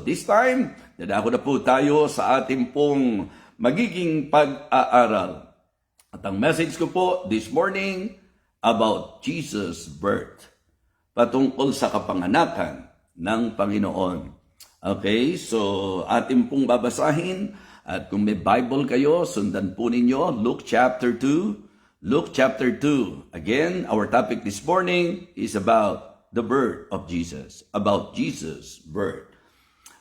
This time, dadako na po tayo sa ating pong magiging pag-aaral. At ang message ko po this morning about Jesus' birth. Patungkol sa kapanganakan ng Panginoon. Okay, so ating pong babasahin. At kung may Bible kayo, sundan po ninyo Luke chapter 2. Luke chapter 2. Again, our topic this morning is about the birth of Jesus. About Jesus' birth.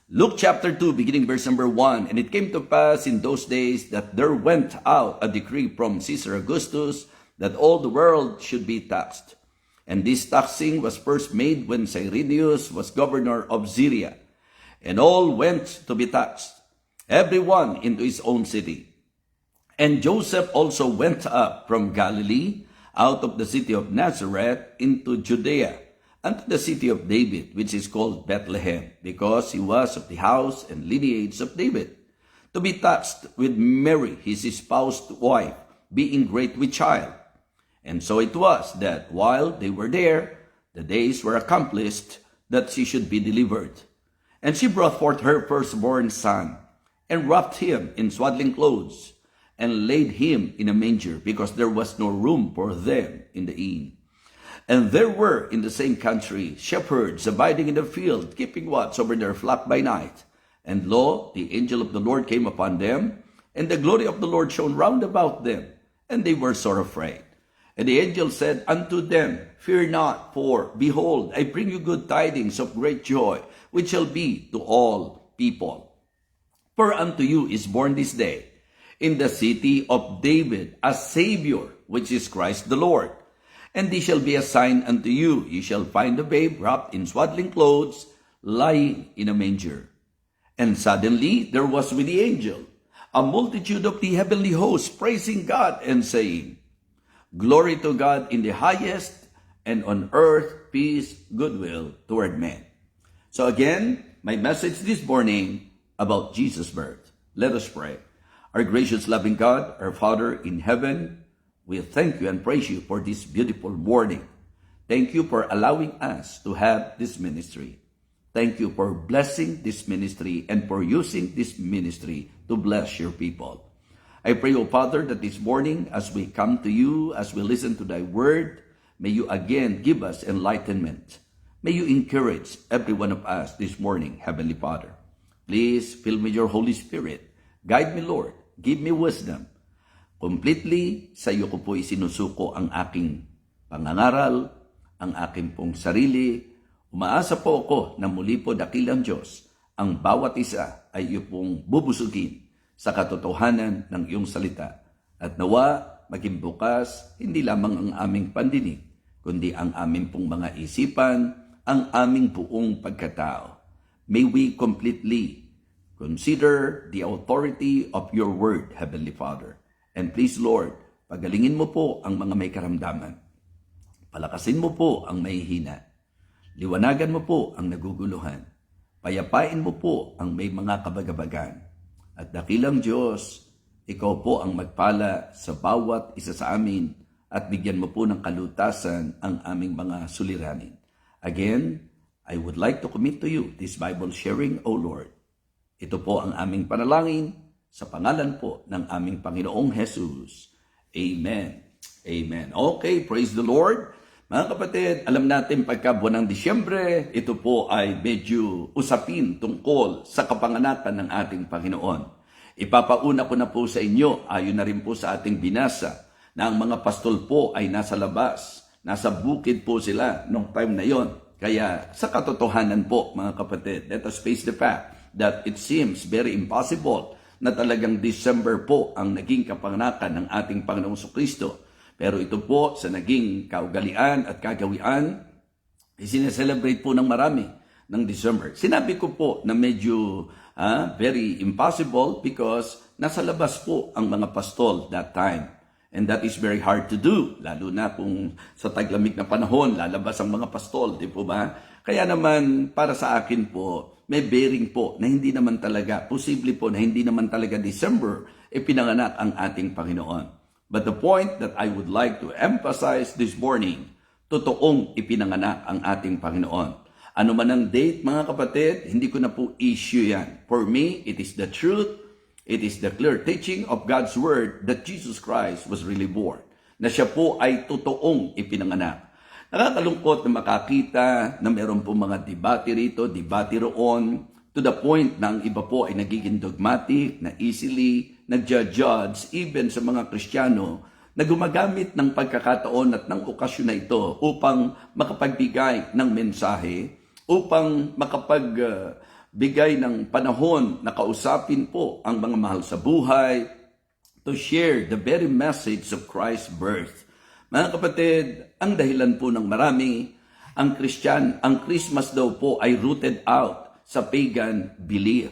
Luke chapter 2, beginning verse number 1. And it came to pass in those days that there went out a decree from Caesar Augustus that all the world should be taxed. And this taxing was first made when Cyrenius was governor of Syria. And all went to be taxed, every one into his own city. And Joseph also went up from Galilee, out of the city of Nazareth, into Judea, unto the city of David, which is called Bethlehem, because he was of the house and lineage of David, to be taxed with Mary, his espoused wife, being great with child. And so it was that while they were there, the days were accomplished that she should be delivered. And she brought forth her firstborn son, and wrapped him in swaddling clothes, and laid him in a manger, because there was no room for them in the inn. And there were in the same country shepherds abiding in the field, keeping watch over their flock by night. And lo, the angel of the Lord came upon them, and the glory of the Lord shone round about them, and they were sore afraid. And the angel said unto them, Fear not, for behold, I bring you good tidings of great joy, which shall be to all people. For unto you is born this day in the city of David a Savior, which is Christ the Lord. And this shall be a sign unto you. Ye shall find the babe wrapped in swaddling clothes, lying in a manger. And suddenly there was with the angel a multitude of the heavenly hosts, praising God and saying, Glory to God in the highest, and on earth peace, goodwill toward men. So again, my message this morning about Jesus' birth. Let us pray. Our gracious loving God, our Father in heaven, we thank you and praise you for this beautiful morning. Thank you for allowing us to have this ministry. Thank you for blessing this ministry and for using this ministry to bless your people. I pray, O Father, that this morning as we come to you, as we listen to thy word, may you again give us enlightenment. May you encourage every one of us this morning, Heavenly Father. Please fill me with your Holy Spirit. Guide me, Lord. Give me wisdom. Completely, sa iyo ko po isinusuko ang aking pangangaral, ang aking pong sarili. Umaasa po ako na muli po dakilang Diyos, ang bawat isa ay iyo pong bubusugin sa katotohanan ng iyong salita. At nawa, maging bukas, hindi lamang ang aming pandinig, kundi ang aming pong mga isipan, ang aming buong pagkatao. May we completely consider the authority of your word, Heavenly Father. And please, Lord, pagalingin mo po ang mga may karamdaman. Palakasin mo po ang may hina. Liwanagan mo po ang naguguluhan. Payapain mo po ang may mga kabagabagan. At dakilang Diyos, ikaw po ang magpala sa bawat isa sa amin at bigyan mo po ng kalutasan ang aming mga suliranin. Again, I would like to commit to you this Bible sharing, O Lord. Ito po ang aming panalangin sa pangalan po ng aming Panginoong Jesus. Amen. Amen. Okay, praise the Lord. Mga kapatid, alam natin pagka buwan ng Disyembre, ito po ay medyo usapin tungkol sa kapanganakan ng ating Panginoon. Ipapauna ko na po sa inyo, ayon na rin po sa ating binasa, na ang mga pastol po ay nasa labas, nasa bukid po sila nung time na yon. Kaya sa katotohanan po, mga kapatid, let us face the fact that it seems very impossible na talagang December po ang naging kapanganakan ng ating Panginoong Kristo. Pero ito po sa naging kaugalian at kagawian, isineselebrate po ng marami ng December. Sinabi ko po na medyo very impossible because nasa labas po ang mga pastol that time. And that is very hard to do, lalo na kung sa taglamig na panahon, lalabas ang mga pastol, di po ba? Kaya naman, para sa akin po, may bearing po na hindi naman talaga, posible po na hindi naman talaga December, pinanganak ang ating Panginoon. But the point that I would like to emphasize this morning, totoong ipinanganak ang ating Panginoon. Ano man ang date, mga kapatid, hindi ko na po issue yan. For me, it is the truth. It is the clear teaching of God's Word that Jesus Christ was really born. Na siya po ay totoong ipinanganak. Nakakalungkot na makakita na meron po mga debate rito, debate roon, to the point na ang iba po ay nagiging dogmatic, na easily nagja-judge even sa mga Kristiyano na gumagamit ng pagkakataon at ng okasyon na ito upang makapagbigay ng mensahe, upang makapagbigay ng panahon na kausapin po ang mga mahal sa buhay, to share the very message of Christ's birth. Mga kapatid, ang dahilan po ng marami, ang Christmas daw po ay rooted out sa pagan belief.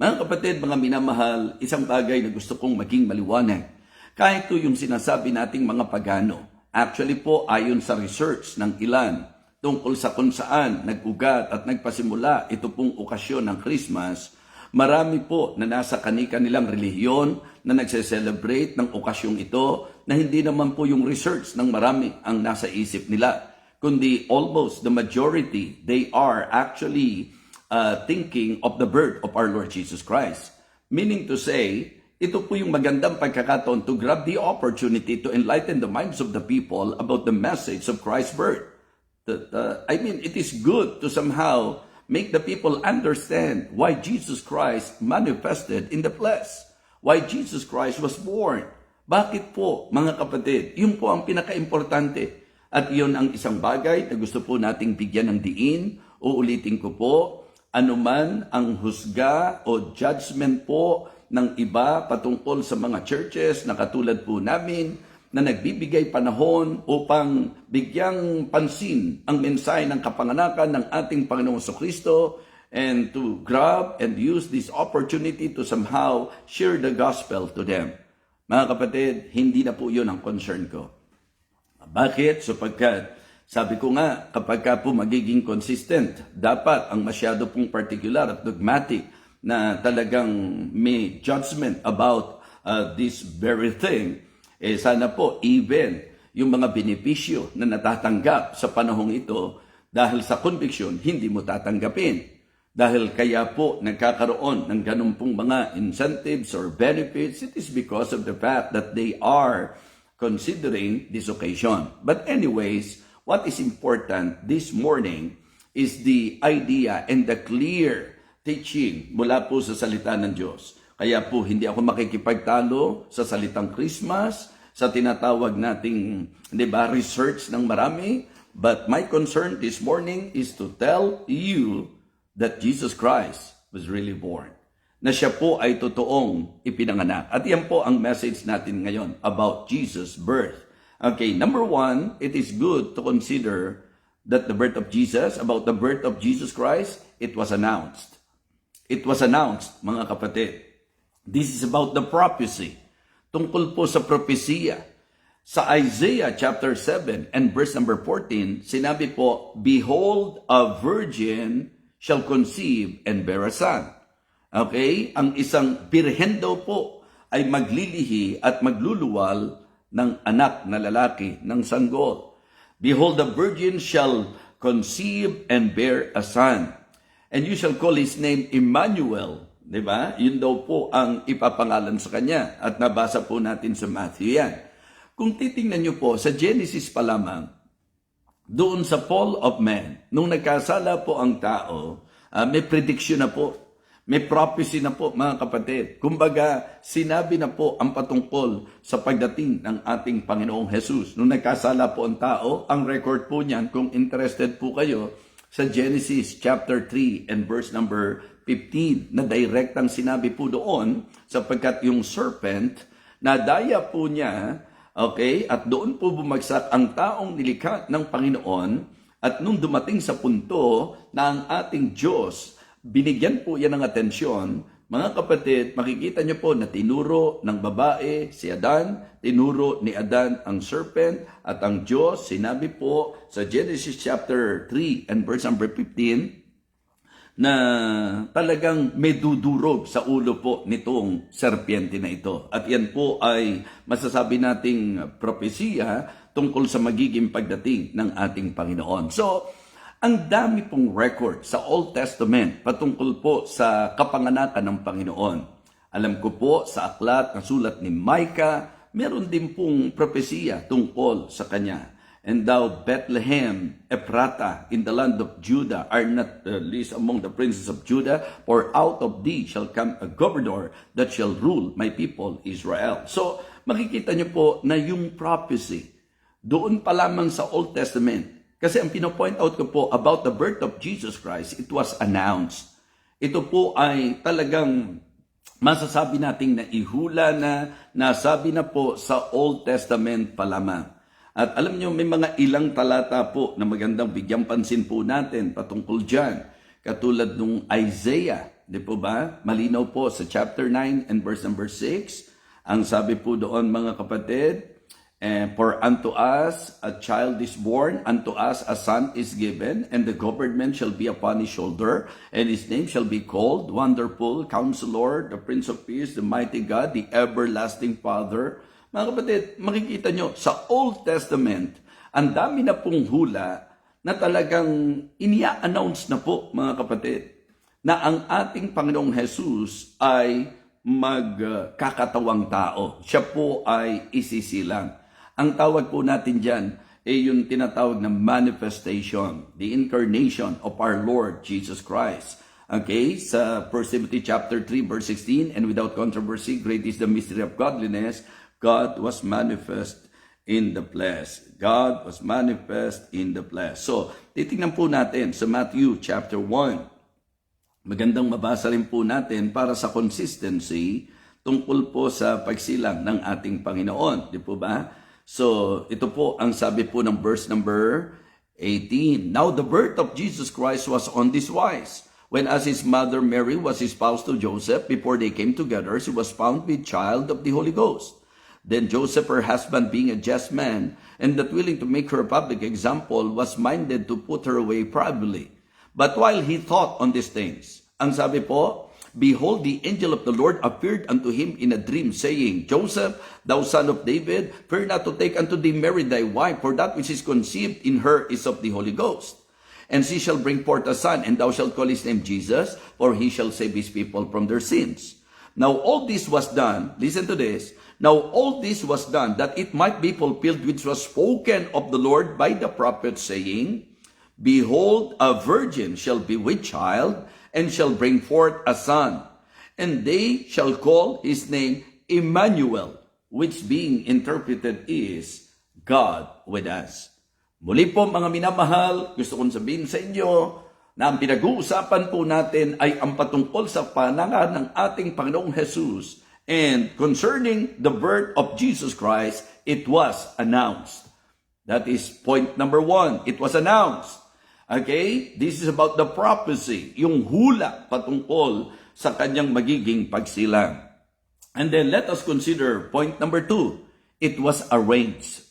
Mga kapatid, mga minamahal, isang bagay na gusto kong maging maliwanag. Kahit ito yung sinasabi nating mga pagano, actually po ayon sa research ng ilan, tungkol sa kung saan nag-ugat at nagpasimula ito pong okasyon ng Christmas, marami po na nasa kani-kanilang relihiyon na nagse-celebrate ng okasyong ito na hindi naman po yung research ng marami ang nasa isip nila, kundi almost the majority, they are actually thinking of the birth of our Lord Jesus Christ. Meaning to say, ito po yung magandang pagkakataon to grab the opportunity to enlighten the minds of the people about the message of Christ's birth. It is good to somehow make the people understand why Jesus Christ manifested in the flesh. Why Jesus Christ was born. Bakit po, mga kapatid? Yun po ang pinaka-importante. At yun ang isang bagay na gusto po nating bigyan ng diin. Uulitin ko po, anuman ang husga o judgment po ng iba patungkol sa mga churches na katulad po namin, na nagbibigay panahon upang bigyang pansin ang mensahe ng kapanganakan ng ating Panginoong Jesucristo and to grab and use this opportunity to somehow share the gospel to them. Mga kapatid, hindi na po yun ang concern ko. Bakit? Sapagkat, sabi ko nga, kapag ka po magiging consistent, dapat ang masyado pong particular at dogmatic na talagang may judgment about this very thing, sana po even yung mga benepisyo na natatanggap sa panahong ito dahil sa conviction, hindi mo tatanggapin. Dahil kaya po nagkakaroon ng ganun pong mga incentives or benefits, it is because of the fact that they are considering this occasion. But anyways, what is important this morning is the idea and the clear teaching mula po sa salita ng Diyos. Kaya po hindi ako makikipagtalo sa salitang Christmas, sa tinatawag nating, research ng marami. But my concern this morning is to tell you that Jesus Christ was really born. Na siya po ay totoong ipinanganak. At yan po ang message natin ngayon about Jesus' birth. Okay, number one, it is good to consider that the birth of Jesus, about the birth of Jesus Christ, it was announced. It was announced, mga kapatid. This is about the prophecy. Tungkol po sa propesiya. Sa Isaiah chapter 7 and verse number 14, sinabi po, "Behold, a virgin shall conceive and bear a son." Okay? Ang isang birhen daw po ay maglilihi at magluluwal ng anak na lalaki, ng sanggol. "Behold, the virgin shall conceive and bear a son. And you shall call his name Emmanuel." Diba? Yun daw po ang ipapangalan sa kanya. At nabasa po natin sa Matthew yan. Kung titingnan nyo po, sa Genesis pa lamang, doon sa fall of man, nung nagkasala po ang tao, may prediction na po. May prophecy na po, mga kapatid. Kumbaga, sinabi na po ang patungkol sa pagdating ng ating Panginoong Jesus. Nung nagkasala po ang tao, ang record po niyan, kung interested po kayo, sa Genesis chapter 3 and verse number 15, na direktang sinabi po doon, sapagkat yung serpent, nadaya po niya, okay, at doon po bumagsak ang taong nilikha ng Panginoon, at nung dumating sa punto na ang ating Diyos, binigyan po yan ng atensyon, mga kapatid, makikita niyo po na tinuro ng babae si Adan, tinuro ni Adan ang serpent, at ang Diyos, sinabi po sa Genesis chapter 3 and verse number 15, na talagang may dudurog sa ulo po nitong serpiente na ito. At yan po ay masasabi nating propesiya tungkol sa magiging pagdating ng ating Panginoon. So, Ang dami pong record sa Old Testament patungkol po sa kapanganakan ng Panginoon. Alam ko po sa aklat na sulat ni Micah, meron din pong propesiya tungkol sa kanya. And thou, Bethlehem, Ephrata, in the land of Judah, are not least among the princes of Judah, for out of thee shall come a governor that shall rule my people Israel. So, makikita niyo po na yung prophecy, doon pa lamang sa Old Testament, kasi ang pinopoint out ko po about the birth of Jesus Christ, it was announced. Ito po ay talagang masasabi nating naihula na, nasabi na po sa Old Testament pa lamang. At alam nyo, may mga ilang talata po na magandang bigyang pansin po natin patungkol dyan. Katulad nung Isaiah, di po ba? Malinaw po sa chapter 9 and verse number 6. Ang sabi po doon mga kapatid, for unto us a child is born, unto us a son is given, and the government shall be upon his shoulder, and his name shall be called Wonderful, Counselor, the Prince of Peace, the Mighty God, the Everlasting Father. Mga kapatid, makikita nyo, sa Old Testament, ang dami na pong hula na talagang inia-announce na po, mga kapatid, na ang ating Panginoong Jesus ay magkakatawang tao. Siya po ay isisilang. Ang tawag po natin dyan ay yung tinatawag na manifestation, the incarnation of our Lord Jesus Christ. Okay, sa 1 Timothy chapter 3 verse 16, and without controversy, great is the mystery of godliness. God was manifest in the flesh. God was manifest in the flesh. So, titingnan po natin sa Matthew chapter 1. Magandang mabasa rin po natin para sa consistency tungkol po sa pagsilang ng ating Panginoon. Di po ba? So, ito po ang sabi po ng verse number 18. Now the birth of Jesus Christ was on this wise. When as his mother Mary was espoused to Joseph, before they came together, she was found with child of the Holy Ghost. Then Joseph, her husband, being a just man, and not willing to make her a public example, was minded to put her away privately. But while he thought on these things, ang sabi po, behold, the angel of the Lord appeared unto him in a dream, saying, Joseph, thou son of David, fear not to take unto thee Mary thy wife, for that which is conceived in her is of the Holy Ghost. And she shall bring forth a son, and thou shalt call his name Jesus, for he shall save his people from their sins. Now all this was done, listen to this, now all this was done, that it might be fulfilled which was spoken of the Lord by the prophet, saying, behold, a virgin shall be with child, and shall bring forth a son, and they shall call his name Emmanuel, which being interpreted is God with us. Muli po mga minamahal, gusto kong sabihin sa inyo na ang pinag-uusapan po natin ay ang patungkol sa panangalan ng ating Panginoong Jesus, and concerning the birth of Jesus Christ, it was announced. That is point number 1. It was announced. Okay? This is about the prophecy, yung hula patungkol sa kanyang magiging pagsilang. And then let us consider point number 2. It was arranged.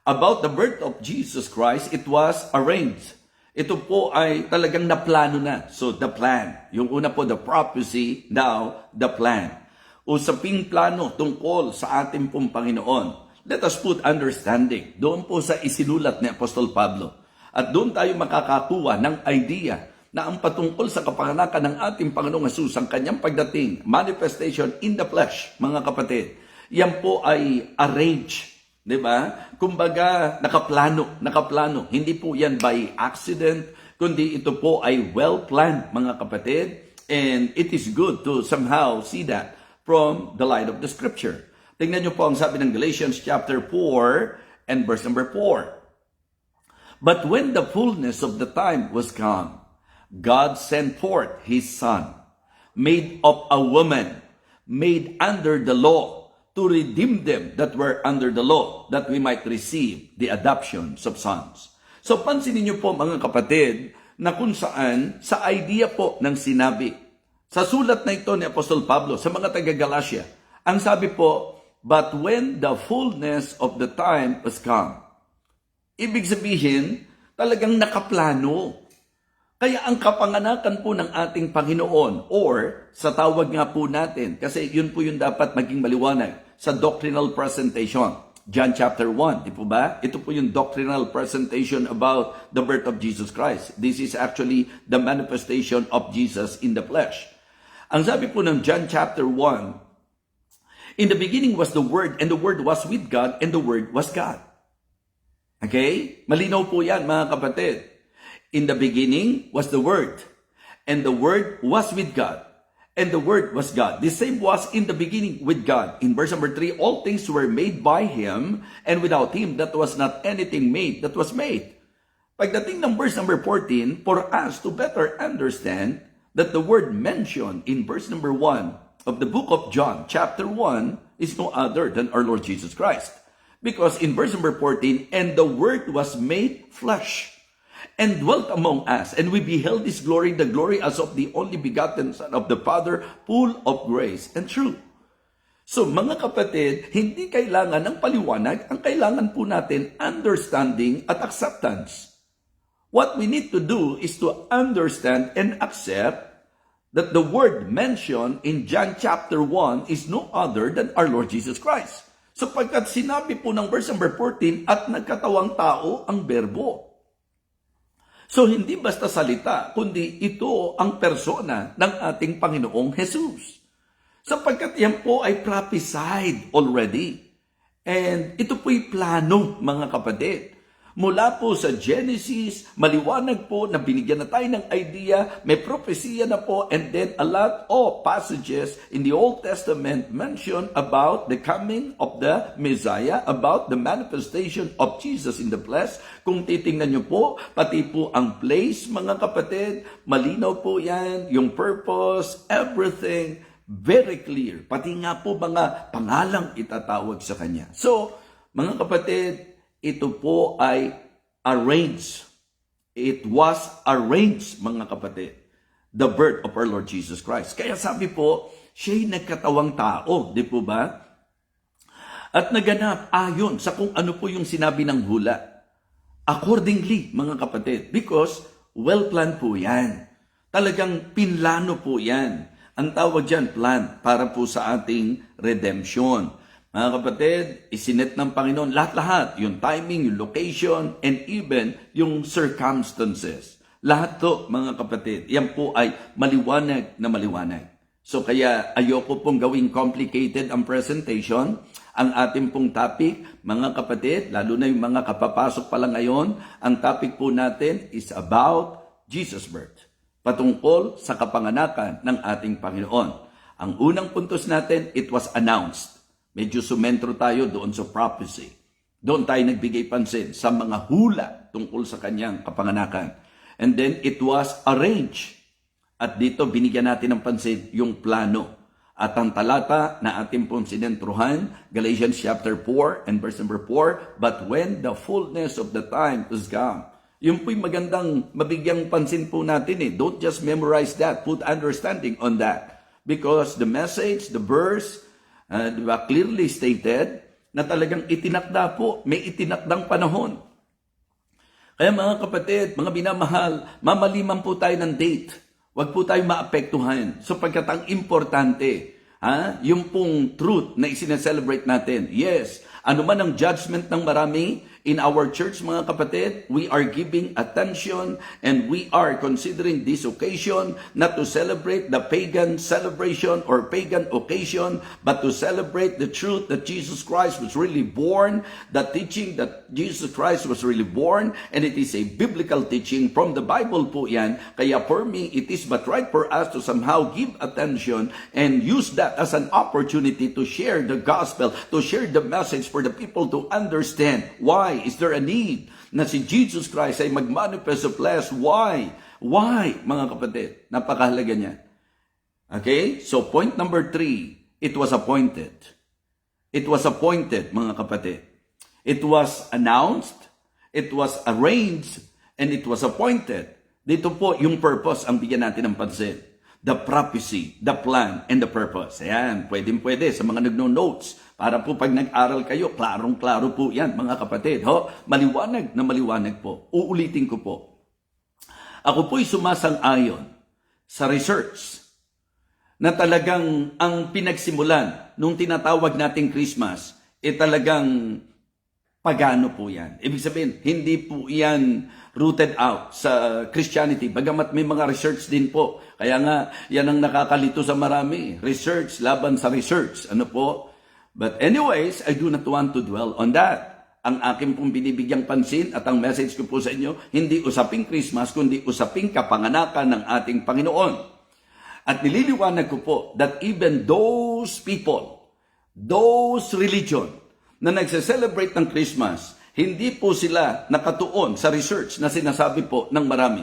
About the birth of Jesus Christ, it was arranged. Ito po ay talagang naplano na. So the plan. Yung una po, the prophecy, now the plan. Usaping plano tungkol sa ating pong Panginoon. Let us put understanding. Doon po sa isinulat ni Apostol Pablo. At doon tayo makakakuha ng idea na ang patungkol sa kapanganakan ng ating Panginoong Jesus, ang kanyang pagdating, manifestation in the flesh, mga kapatid, yan po ay arranged. Di ba? Kumbaga, nakaplano. Hindi po yan by accident, kundi ito po ay well-planned, mga kapatid. And it is good to somehow see that from the light of the Scripture. Tingnan niyo po ang sabi ng Galatians chapter 4 and verse number 4. But when the fullness of the time was come, God sent forth his Son, made of a woman, made under the law, to redeem them that were under the law, that we might receive the adoptions of sons. So pansinin niyo po mga kapatid, na kung saan sa idea po ng sinabi, sa sulat na ito ni Apostol Pablo sa mga taga-Galatia, ang sabi po, but when the fullness of the time was come, ibig sabihin, talagang nakaplano. Kaya ang kapanganakan po ng ating Panginoon, or sa tawag nga po natin, kasi yun po yung dapat maging maliwanag sa doctrinal presentation. John chapter 1, di po ba? Ito po yung doctrinal presentation about the birth of Jesus Christ. This is actually the manifestation of Jesus in the flesh. Ang sabi po ng John chapter 1, in the beginning was the Word, and the Word was with God, and the Word was God. Okay? Malinaw po yan, mga kapatid. In the beginning was the Word, and the Word was with God, and the Word was God. The same was in the beginning with God. In verse number 3, all things were made by Him, and without Him that was not anything made that was made. Pagdating ng verse number 14, for us to better understand that the word mentioned in verse number 1 of the book of John, chapter 1, is no other than our Lord Jesus Christ. Because in verse number 14, and the Word was made flesh, and dwelt among us, and we beheld His glory, the glory as of the only begotten Son of the Father, full of grace and truth. So mga kapatid, hindi kailangan ng paliwanag, ang kailangan po natin understanding at acceptance. What we need to do is to understand and accept that the word mentioned in John chapter 1 is no other than our Lord Jesus Christ. So pagkat sinabi po ng verse number 14, at nagkatawang tao ang berbo. So hindi basta salita, kundi ito ang persona ng ating Panginoong Jesus. Sapagkat yan po ay prophesied already. And ito po'y plano, mga kapatid. Mula po sa Genesis, maliwanag po na binigyan na tayo ng idea, may propesya na po, and then a lot of passages in the Old Testament mention about the coming of the Messiah, about the manifestation of Jesus in the flesh. Kung titingnan nyo po, pati po ang place, mga kapatid, malinaw po yan, yung purpose, everything, very clear. Pati nga po mga pangalang itatawag sa Kanya. So, mga kapatid, ito po ay arranged. It was arranged, mga kapatid. The birth of our Lord Jesus Christ. Kaya sabi po, siya'y nagkatawang tao, di po ba? At naganap ayon sa kung ano po yung sinabi ng hula. Accordingly, mga kapatid. Because well-planned po yan. Talagang pinlano po yan. Ang tawag dyan, plan, para po sa ating redemption. Mga kapatid, isinet ng Panginoon lahat-lahat, yung timing, yung location, and even yung circumstances. Lahat to, mga kapatid, yan po ay maliwanag na maliwanag. So kaya ayoko pong gawing complicated ang presentation. Ang ating pong topic, mga kapatid, lalo na yung mga kapapasok pa lang ngayon, ang topic po natin is about Jesus' birth. Patungkol sa kapanganakan ng ating Panginoon. Ang unang puntos natin, it was announced. Medyo sumentro tayo doon sa prophecy. Doon tayo nagbigay pansin sa mga hula tungkol sa kanyang kapanganakan. And then it was arranged. At dito binigyan natin ng pansin yung plano. At ang talata na ating pong sinentruhan, Galatians chapter 4 and verse number 4, but when the fullness of the time is come. Yung po'y magandang mabigyang pansin po natin eh. Don't just memorize that. Put understanding on that. Because the message, the verse, diba, clearly stated na talagang itinakda po, may itinakdang panahon. Kaya mga kapatid, mga binamahal, mamaliman po tayo ng date. Huwag po tayo maapektuhan. So pagkat ang importante, yung pong truth na isineselebrate natin. Yes, ano man ang judgment ng marami, in our church, mga kapatid, we are giving attention and we are considering this occasion not to celebrate the pagan celebration or pagan occasion, but to celebrate the truth that Jesus Christ was really born, the teaching that Jesus Christ was really born, and it is a biblical teaching from the Bible po yan. Kaya for me, it is but right for us to somehow give attention and use that as an opportunity to share the gospel, to share the message for the people to understand why is there a need na si Jesus Christ ay mag-manifest sa flesh. Why? Why, mga kapatid? Napakahalaga niyan. Okay? So, point number 3, it was appointed. It was appointed, mga kapatid. It was announced, it was arranged, and it was appointed. Dito po, yung purpose ang bigyan natin ng pansin. The prophecy, the plan, and the purpose. Ayan, pwede sa mga nagno-notes. Para po pag nag-aral kayo, klarong-klaro po yan, mga kapatid. Maliwanag na maliwanag po. Uulitin ko po. Ako po'y sumasang-ayon sa research na talagang ang pinagsimulan nung tinatawag nating Christmas, talagang Pagano po yan. Ibig sabihin, hindi po yan rooted out sa Christianity. Bagamat may mga research din po. Kaya nga, yan ang nakakalito sa marami. Research, laban sa research. Ano po? But anyways, I do not want to dwell on that. Ang akin pong binibigyang pansin at ang message ko po sa inyo, hindi usaping Christmas, kundi usaping kapanganakan ng ating Panginoon. At nililiwanag ko po that even those people, those religion, na nagse-celebrate ng Christmas, hindi po sila nakatuon sa research na sinasabi po ng marami.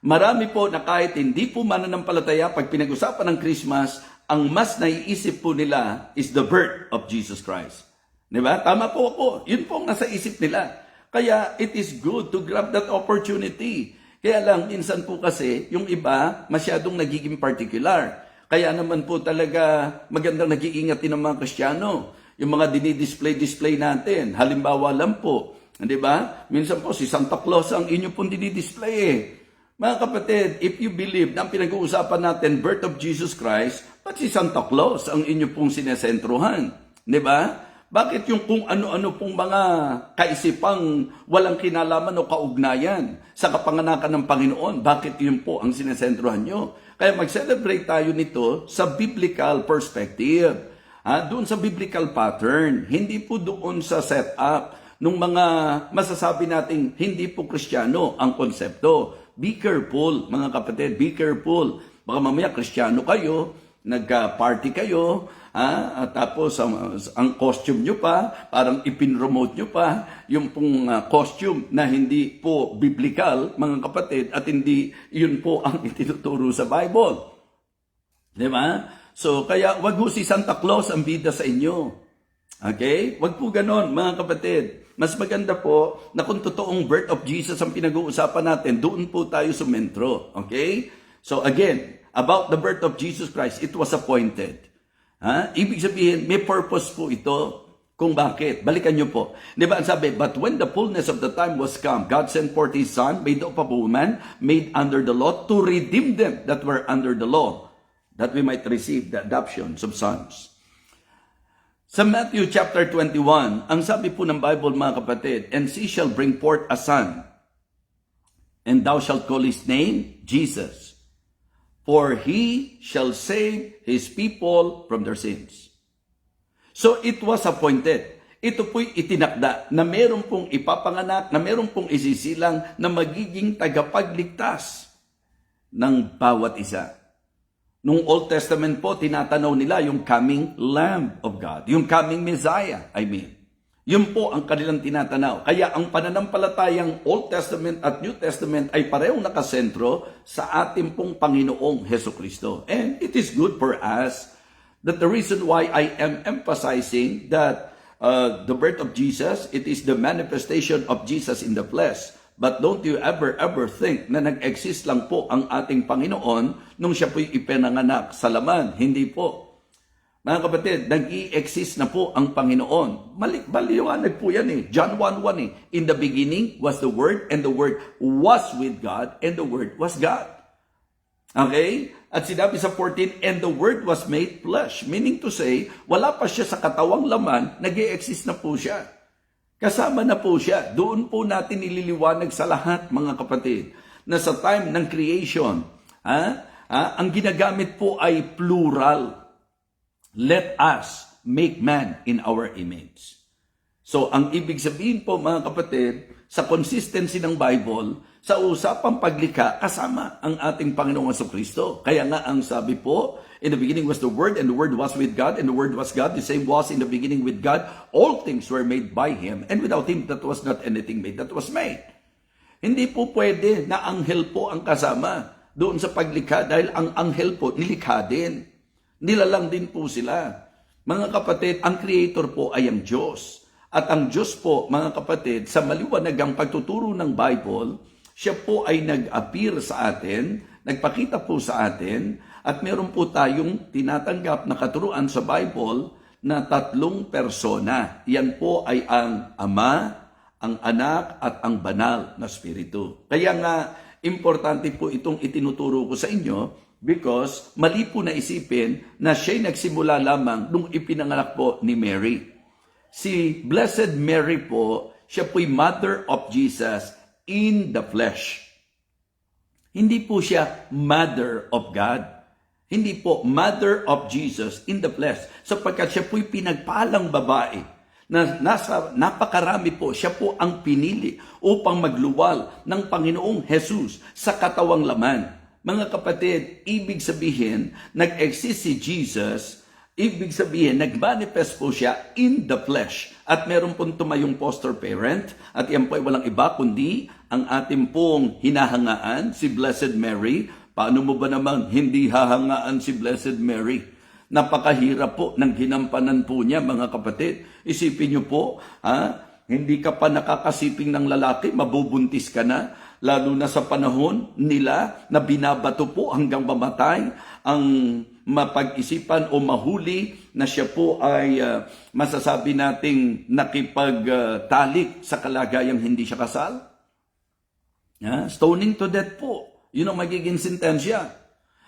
Marami po na kahit hindi po mananampalataya, pag pinag-usapan ng Christmas, ang mas naiisip po nila is the birth of Jesus Christ. Diba? Tama po ako. Yun po ang nasa isip nila. Kaya it is good to grab that opportunity. Kaya lang, minsan po kasi, yung iba masyadong nagiging particular. Kaya naman po talaga magandang nag-iingat din ng mga Kristiyano. Yung mga dinidisplay natin. Halimbawa lang po, di ba? Minsan po si Santa Claus ang inyo pong dinidisplay eh. Mga kapatid, if you believe na ang pinag-uusapan natin, birth of Jesus Christ, ba't si Santa Claus ang inyo pong sinesentruhan? Di ba? Bakit yung kung ano-ano pong mga kaisipang walang kinalaman o kaugnayan sa kapanganakan ng Panginoon, bakit yun po ang sinesentruhan nyo? Kaya mag-celebrate tayo nito sa biblical perspective. Doon sa biblical pattern, hindi po doon sa setup ng mga masasabi nating hindi po Kristiyano ang konsepto. Be careful, mga kapatid, be careful. Baka mamaya Kristiyano kayo, nagka-party kayo, at tapos ang costume nyo pa, parang ipinromote nyo pa yung pong costume na hindi po biblical, mga kapatid, at hindi yun po ang itinuturo sa Bible. Di ba? So, kaya wag ho si Santa Claus ang bida sa inyo. Okay? Wag po ganon, mga kapatid. Mas maganda po na kung totoong birth of Jesus ang pinag-uusapan natin, doon po tayo sumentro. Okay? So, again, about the birth of Jesus Christ, it was appointed. Ibig sabihin, may purpose po ito kung bakit. Balikan nyo po. Di ba ang sabi, but when the fullness of the time was come, God sent forth His Son, made of a woman, made under the law, to redeem them that were under the law, that we might receive the adoptions of sons. Sa Matthew chapter 21, ang sabi po ng Bible, mga kapatid, and she shall bring forth a son, and thou shalt call his name Jesus, for he shall save his people from their sins. So it was appointed. Ito po'y itinakda na meron pong ipapanganak, na meron pong isisilang na magiging tagapagligtas ng bawat isa. Nung Old Testament po, tinatanaw nila yung coming Lamb of God. Yung coming Messiah, I mean. Yun po ang kanilang tinatanaw. Kaya ang pananampalatayang Old Testament at New Testament ay parehong nakasentro sa ating pong Panginoong Hesukristo. And it is good for us that the reason why I am emphasizing that the birth of Jesus, it is the manifestation of Jesus in the flesh. But don't you ever think na nag-exist lang po ang ating Panginoon nung siya po'y ipinanganak sa laman. Hindi po. Mga kapatid, nag-i-exist na po ang Panginoon. Maliwanag po yan eh. John 1:1 eh. In the beginning was the Word, and the Word was with God, and the Word was God. Okay? At sinabi sa 14, and the Word was made flesh. Meaning to say, wala pa siya sa katawang laman, nag-i-exist na po siya. Kasama na po siya. Doon po natin ililiwanag sa lahat, mga kapatid, na sa time ng creation, ang ginagamit po ay plural. Let us make man in our image. So, ang ibig sabihin po, mga kapatid, sa consistency ng Bible, sa usapang paglikha, kasama ang ating Panginoong Jesucristo. Kaya nga ang sabi po, in the beginning was the Word, and the Word was with God, and the Word was God. The same was in the beginning with God. All things were made by Him, and without Him, that was not anything made that was made. Hindi po pwede na anghel po ang kasama doon sa paglikha, dahil ang anghel po nilikha din. Nilalang din po sila. Mga kapatid, ang Creator po ay ang Diyos. At ang Diyos po, mga kapatid, sa maliwanagang pagtuturo ng Bible, siya po ay nag-appear sa atin, nagpakita po sa atin, at meron po tayong tinatanggap na katuruan sa Bible na 3 persona. Yan po ay ang Ama, ang Anak, at ang Banal na Espiritu. Kaya nga, importante po itong itinuturo ko sa inyo because mali po na isipin na siya'y nagsimula lamang nung ipinanganak po ni Mary. Si Blessed Mary po, siya po'y Mother of Jesus in the flesh. Hindi po siya Mother of God. Hindi po Mother of Jesus in the flesh. Sapagkat siya po'y pinagpalang babae na napakarami po, siya po ang pinili upang magluwal ng Panginoong Jesus sa katawang laman. Mga kapatid, ibig sabihin, nag-exist si Jesus, ibig sabihin, nag-manifest po siya in the flesh. At meron pong tumayong foster parent, at yan po ay walang iba kundi ang ating pong hinahangaan, si Blessed Mary. Paano mo ba naman hindi hahangaan si Blessed Mary? Napakahirap po ng ginampanan po niya, mga kapatid. Isipin niyo po, hindi ka pa nakakasiping ng lalaki, mabubuntis ka na, lalo na sa panahon nila na binabato po hanggang mamatay ang mapag-isipan o mahuli na siya po ay masasabi nating nakipagtalik sa kalagayang hindi siya kasal. Stoning to death po. Yun ang magiging sentensya.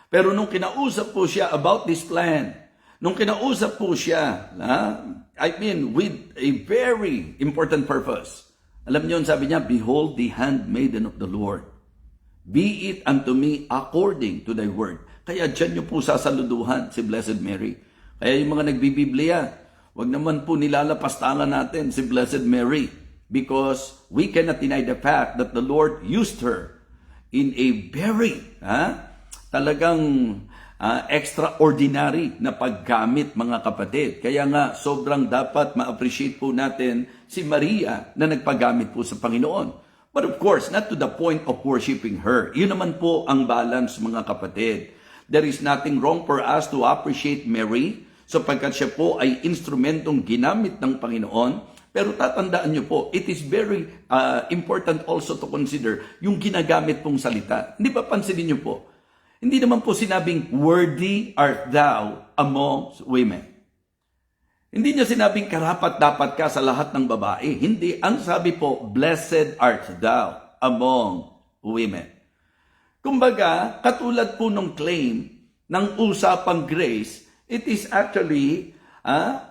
Pero nung kinausap po siya about this plan, nung kinausap po siya, with a very important purpose. Alam niyo, sabi niya, "Behold the handmaiden of the Lord. Be it unto me according to thy word." Kaya dyan niyo po sasaluduhan si Blessed Mary. Kaya yung mga nagbibiblia, wag naman po nilalapastangan natin si Blessed Mary because we cannot deny the fact that the Lord used her in a very talagang extraordinary na paggamit, mga kapatid. Kaya nga, sobrang dapat ma-appreciate po natin si Maria na nagpagamit po sa Panginoon. But of course, not to the point of worshiping her. Yun naman po ang balance, mga kapatid. There is nothing wrong for us to appreciate Mary sapagkat siya po ay instrumentong ginamit ng Panginoon. Pero tatandaan niyo po, it is very important also to consider yung ginagamit pong salita. Hindi ba pansinin niyo po? Hindi naman po sinabing, "Worthy art thou among women." Hindi niya sinabing karapat-dapat ka sa lahat ng babae. Hindi. Ang sabi po, "Blessed art thou among women." Kumbaga, katulad po nung claim ng usapang grace, it is actually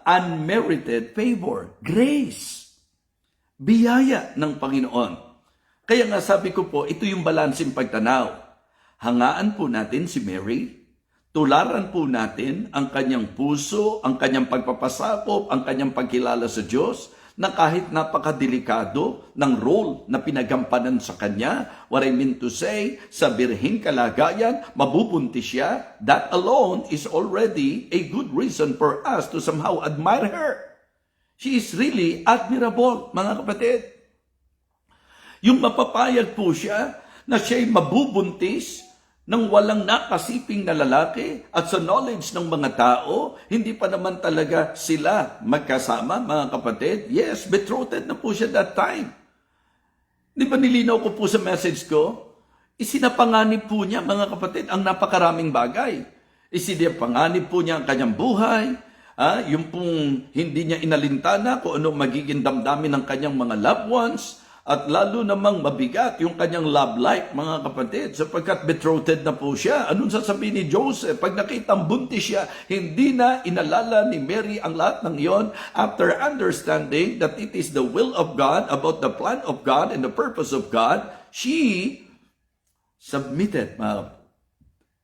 unmerited favor. Grace. Biyaya ng Panginoon. Kaya nga sabi ko po, ito yung balanseng pagtanaw. Hangaan po natin si Mary. Tularan po natin ang kanyang puso, ang kanyang pagpapasakop, ang kanyang pagkilala sa Diyos, na kahit napakadelikado ng role na pinagampanan sa kanya, what I mean to say, sa birhing kalagayan, mabubuntis siya, that alone is already a good reason for us to somehow admire her. She is really admirable, mga kapatid. Yung mapapayag po siya na siya'y mabubuntis ng walang nakasiping na lalaki at sa knowledge ng mga tao, hindi pa naman talaga sila magkasama, mga kapatid. Yes, betrothed na po siya that time. Di ba nilinaw ko po sa message ko? Isinapanganib po niya, mga kapatid, ang napakaraming bagay. Isinapanganib po niya ang kanyang buhay, yung pong hindi niya inalintana kung ano magiging damdamin ng kanyang mga loved ones, at lalo namang mabigat yung kanyang love life, mga kapatid, sapagkat betrothed na po siya. Anong sasabihin ni Joseph? Pag nakitang buntis siya, hindi na inalala ni Mary ang lahat ng iyon after understanding that it is the will of God, about the plan of God and the purpose of God, she submitted.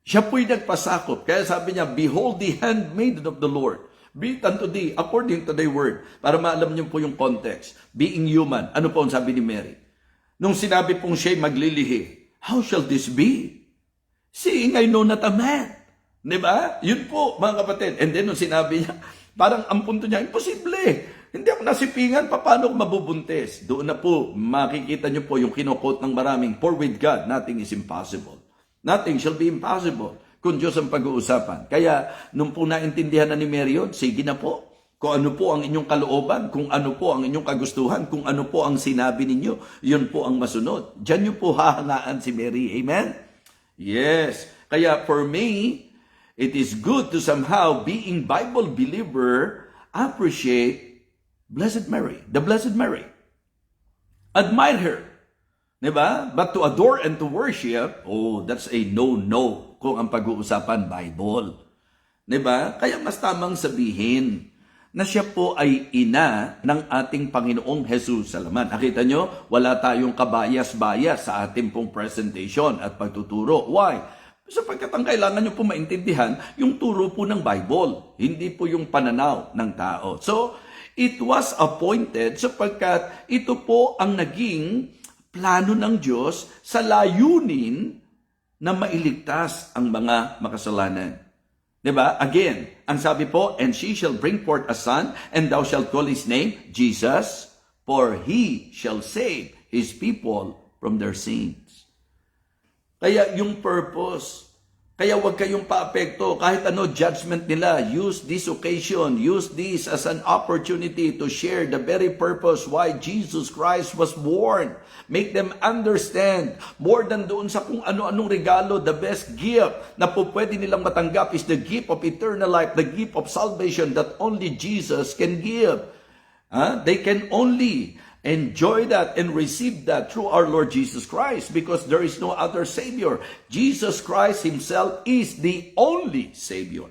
Siya po'y nagpasakop. Kaya sabi niya, "Behold the handmaiden of the Lord. Be it unto thee according to thy word." Para maalam niyo po yung context. Being human. Ano po ang sabi ni Mary? Nung sinabi pong siya'y maglilihi, "How shall this be? Seeing I know not a man." Diba? Yun po, mga kapatid. And then nung sinabi niya, parang ang punto niya, imposible. Hindi ako nasipingan, paano ko mabubuntis? Doon na po, makikita niyo po yung kinukot ng maraming, "For with God, nothing is impossible. Nothing shall be impossible." Kung Diyos ang pag-uusapan. Kaya, nung po naintindihan na ni Mary yun, sige na po. Kung ano po ang inyong kalooban, kung ano po ang inyong kagustuhan, kung ano po ang sinabi ninyo, yun po ang masunod. Diyan nyo po hahangaan si Mary. Amen? Yes. Kaya for me, it is good to somehow, being Bible believer, appreciate Blessed Mary, the Blessed Mary. Admire her. Diba? But to adore and to worship, that's a no-no kung ang pag-uusapan Bible. Diba? Kaya mas tamang sabihin na siya po ay ina ng ating Panginoong Jesus. Salamat. Nakita nyo, wala tayong kabayas-bayas sa ating pong presentation at pagtuturo. Why? Sapagkat ang kailangan nyo po maintindihan, yung turo po ng Bible, hindi po yung pananaw ng tao. So, it was appointed sapagkat ito po ang naging plano ng Diyos sa layunin na mailigtas ang mga makasalanan. Diba? Again, ang sabi po, and she shall bring forth a son, and thou shalt call his name Jesus, for he shall save his people from their sins. Kaya yung purpose, kaya huwag kayong paapekto kahit ano judgment nila. Use this occasion, use this as an opportunity to share the very purpose why Jesus Christ was born. Make them understand more than doon sa kung ano-anong regalo, the best gift na po pwede nilang matanggap is the gift of eternal life, the gift of salvation that only Jesus can give. They can only enjoy that and receive that through our Lord Jesus Christ because there is no other Savior. Jesus Christ Himself is the only Savior.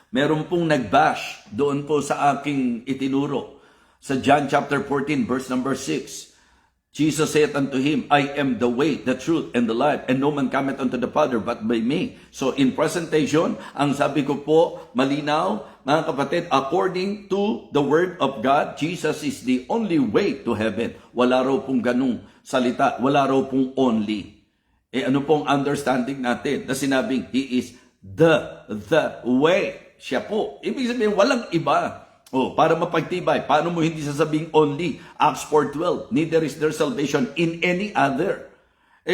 Meron pong nagbash doon po sa aking itinuro sa John chapter 14 verse number 6. Jesus said unto him, I am the way, the truth, and the life, and no man cometh unto the Father but by me. So in presentation, ang sabi ko po, malinaw, mga kapatid, according to the Word of God, Jesus is the only way to heaven. Wala raw pong ganung salita, wala raw pong only. Ano pong understanding natin na sinabing, He is the way. Siya po. Ibig sabihin, walang iba. Para mapagtibay, paano mo hindi sasabing only? Acts 4:12, neither is there salvation in any other.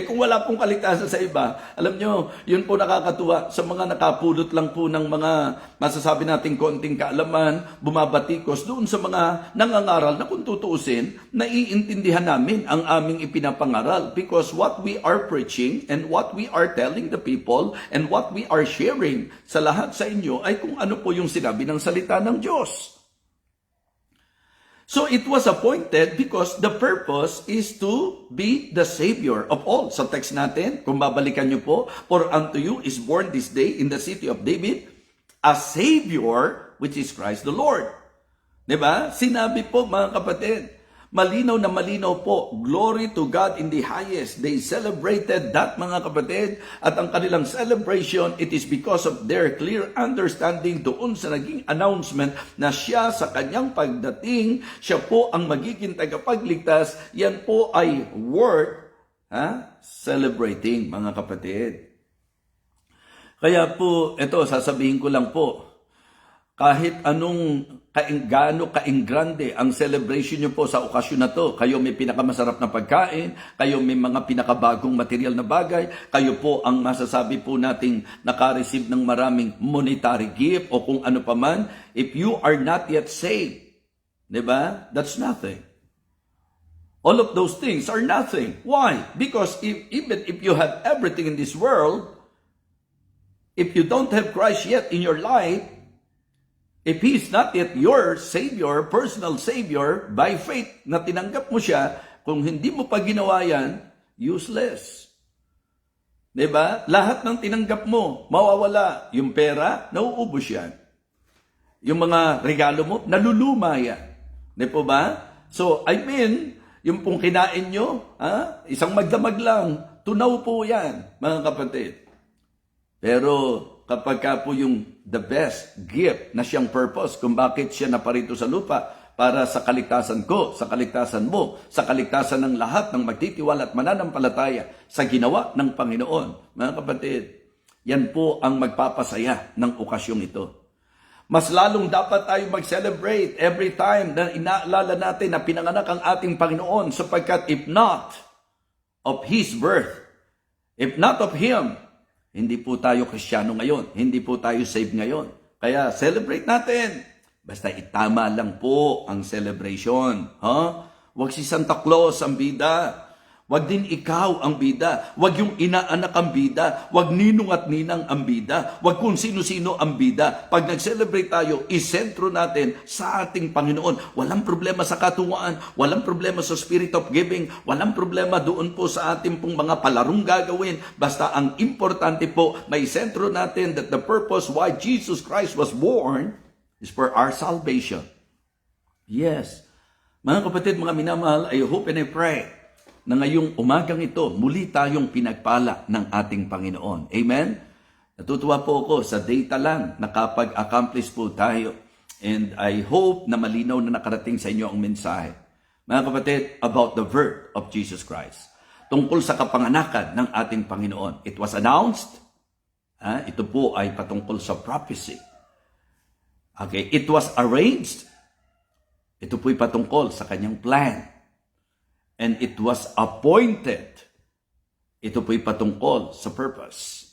Kung wala pong kaligtasan sa iba, alam nyo, yun po nakakatuwa sa mga nakapulot lang po ng mga masasabi nating konting kaalaman, bumabatikos doon sa mga nangangaral na kung tutuusin, naiintindihan namin ang aming ipinapangaral because what we are preaching and what we are telling the people and what we are sharing sa lahat sa inyo ay kung ano po yung sinabi ng salita ng Diyos. So it was appointed because the purpose is to be the Savior of all. Sa text natin, kung babalikan nyo po, for unto you is born this day in the city of David a Savior, which is Christ the Lord. Diba? Sinabi po mga kapatid, malinaw na malinaw po, glory to God in the highest. They celebrated that mga kapatid at ang kanilang celebration, it is because of their clear understanding doon sa naging announcement na siya sa kanyang pagdating, siya po ang magiging tagapagligtas, yan po ay worth celebrating mga kapatid. Kaya po, ito sasabihin ko lang po, kahit anong gaano kaingrande ang celebration nyo po sa okasyon na to, kayo may pinakamasarap na pagkain, kayo may mga pinakabagong material na bagay, kayo po ang masasabi po nating nakareceive ng maraming monetary gift o kung ano pa man, if you are not yet saved, diba? That's nothing. All of those things are nothing. Why? Because even if you have everything in this world, if you don't have Christ yet in your life, if He is not yet your Savior, personal Savior, by faith na tinanggap mo siya, kung hindi mo pa ginawa yan, useless. Diba? Lahat ng tinanggap mo, mawawala. Yung pera, nauubos yan. Yung mga regalo mo, naluluma yan. Di po ba? So, I mean, yung pong kinain nyo, isang magdamag lang, tunaw po yan, mga kapatid. Pero, kapag ka po yung the best gift na siyang purpose kung bakit siya naparito sa lupa para sa kaligtasan ko, sa kaligtasan mo, sa kaligtasan ng lahat ng magtitiwala at mananampalataya sa ginawa ng Panginoon. Mga kapatid, yan po ang magpapasaya ng okasyong ito. Mas lalong dapat tayo mag-celebrate every time na inaalala natin na pinanganak ang ating Panginoon sapagkat if not of His birth, if not of Him, hindi po tayo Kristiyano ngayon. Hindi po tayo saved ngayon. Kaya celebrate natin. Basta itama lang po ang celebration. Huwag si Santa Claus ang bida. Huwag din ikaw ang bida. Huwag yung inaanak ang bida. Huwag ninong at ninang ang bida. Huwag kung sino-sino ang bida. Pag nag-celebrate tayo, isentro natin sa ating Panginoon. Walang problema sa katuwaan. Walang problema sa spirit of giving. Walang problema doon po sa ating pong mga palarong gagawin. Basta ang importante po, may sentro natin that the purpose why Jesus Christ was born It's for our salvation. Yes. Mga kapatid, mga minamahal, I hope and I pray na ngayong umagang ito, muli tayong pinagpala ng ating Panginoon. Amen? Natutuwa po ako sa data lang, nakapag-accomplish po tayo. And I hope na malinaw na nakarating sa inyo ang mensahe. Mga kapatid, about the birth of Jesus Christ. Tungkol sa kapanganakan ng ating Panginoon. It was announced. Ito po ay patungkol sa prophecy. Okay, it was arranged. Ito po'y patungkol sa kanyang plan. And it was appointed. Ito po'y patungkol sa purpose.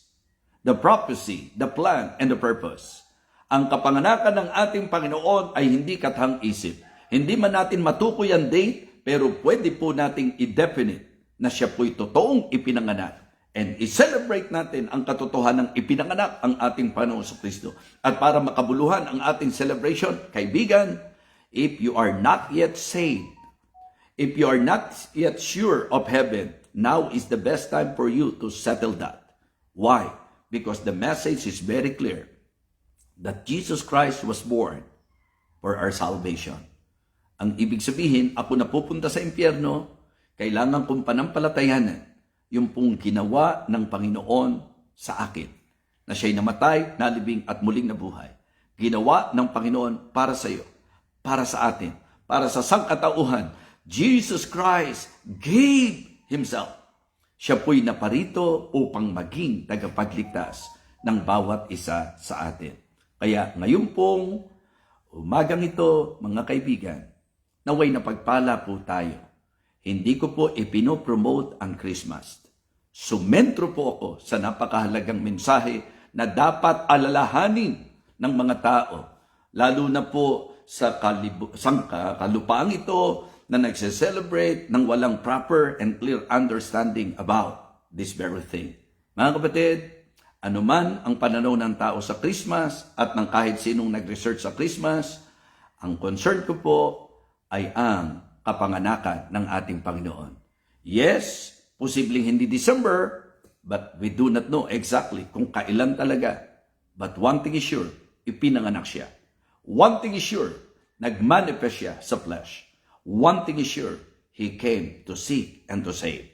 The prophecy, the plan, and the purpose. Ang kapanganakan ng ating Panginoon ay hindi kathang-isip. Hindi man natin matukoy ang date, pero pwede po nating i-definite na siya po'y totoong ipinanganak. And i-celebrate natin ang katotohanan ng ipinanganak ang ating Panginoon sa Kristo. At para makabuluhan ang ating celebration, kaibigan, if you are not yet saved, if you are not yet sure of heaven, now is the best time for you to settle that. Why? Because the message is very clear that Jesus Christ was born for our salvation. Ang ibig sabihin, ako na pupunta sa impyerno, kailangan kong panampalatayanan yung pong ginawa ng Panginoon sa akin, na siya'y namatay, nalibing at muling nabuhay. Ginawa ng Panginoon para sa iyo, para sa atin, para sa sangkatauhan. Jesus Christ gave Himself. Siya po'y naparito upang maging tagapagligtas ng bawat isa sa atin. Kaya ngayon pong umagang ito, mga kaibigan, naway napagpala po tayo. Hindi ko po ipinopromote ang Christmas. Sumentro po ako sa napakahalagang mensahe na dapat alalahanin ng mga tao, lalo na po sa kalupaang ito na nagse-celebrate ng walang proper and clear understanding about this very thing. Mga kapatid, anuman ang pananaw ng tao sa Christmas at ng kahit sinong nag-research sa Christmas, ang concern ko po ay ang kapanganakan ng ating Panginoon. Yes, posibleng hindi December, but we do not know exactly kung kailan talaga. But one thing is sure, ipinanganak siya. One thing is sure, nagmanifest siya sa flesh. One thing is sure, He came to seek and to save.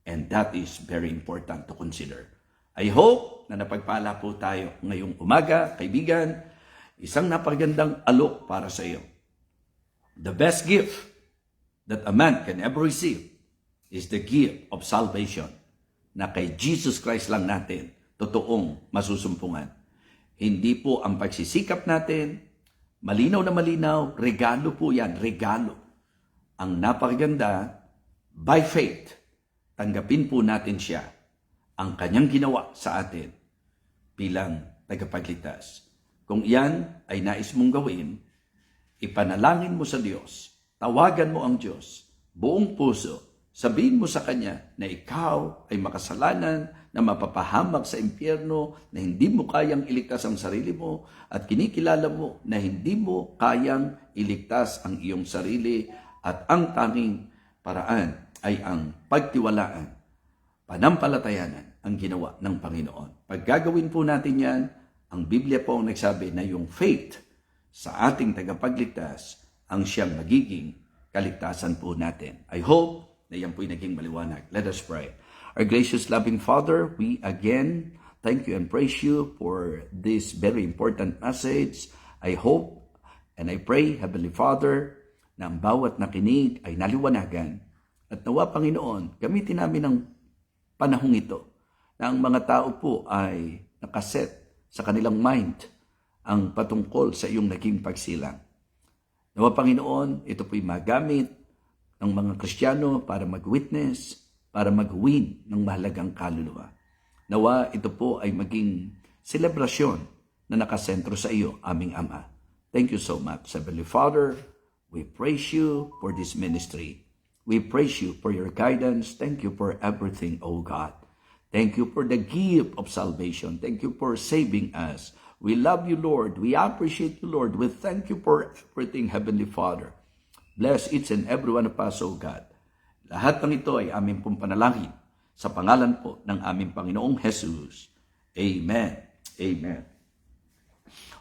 And that is very important to consider. I hope na napagpala po tayo ngayong umaga, kaibigan, isang napagandang alok para sa iyo. The best gift that a man can ever receive is the gift of salvation, na kay Jesus Christ lang natin totoong masusumpungan. Hindi po ang pagsisikap natin, malinaw na malinaw, regalo po yan, regalo. Ang napakaganda, by faith, tanggapin po natin siya, ang kanyang ginawa sa atin bilang tagapagligtas. Kung iyan ay nais mong gawin, ipanalangin mo sa Diyos, tawagan mo ang Diyos, buong puso, sabihin mo sa Kanya na ikaw ay makasalanan, na mapapahamak sa impyerno, na hindi mo kayang iligtas ang sarili mo, at kinikilala mo na hindi mo kayang iligtas ang iyong sarili, at ang tanging paraan ay ang pagtiwalaan, panampalatayanan ang ginawa ng Panginoon. Pag gagawin po natin yan, ang Biblia po ang nagsabi na yung faith sa ating tagapagligtas ang siyang magiging kaligtasan po natin. I hope na yan po'y naging maliwanag. Let us pray. Our gracious loving Father, we again thank you and praise you for this very important message. I hope and I pray, Heavenly Father, na ang bawat nakinig ay naliwanagan. At nawa, Panginoon, gamitin namin ang panahong ito na ang mga tao po ay nakaset sa kanilang mind ang patungkol sa iyong naging pagsilang. Nawa, Panginoon, ito po'y magamit ng mga Kristiyano para mag-witness, para mag-win ng mahalagang kaluluwa. Nawa, ito po ay maging selebrasyon na nakasentro sa iyo, aming Ama. Thank you so much, Heavenly Father. We praise you for this ministry. We praise you for your guidance. Thank you for everything, O God. Thank you for the gift of salvation. Thank you for saving us. We love you, Lord. We appreciate you, Lord. We thank you for everything, Heavenly Father. Bless each and every one of us, O God. Lahat ng ito ay aming pong panalangin sa pangalan po ng aming Panginoong Jesus. Amen. Amen.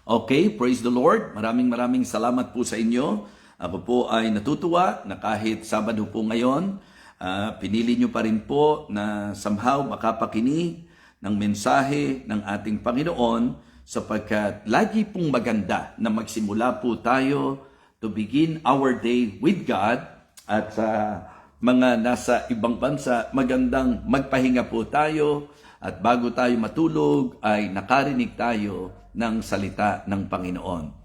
Okay, praise the Lord. Maraming salamat po sa inyo. Ako po ay natutuwa na kahit Sabado po ngayon, pinili nyo pa rin po na somehow makapakinig ng mensahe ng ating Panginoon sapagkat lagi pong maganda na magsimula po tayo to begin our day with God at sa mga nasa ibang bansa, magandang magpahinga po tayo at bago tayo matulog ay nakarinig tayo ng salita ng Panginoon.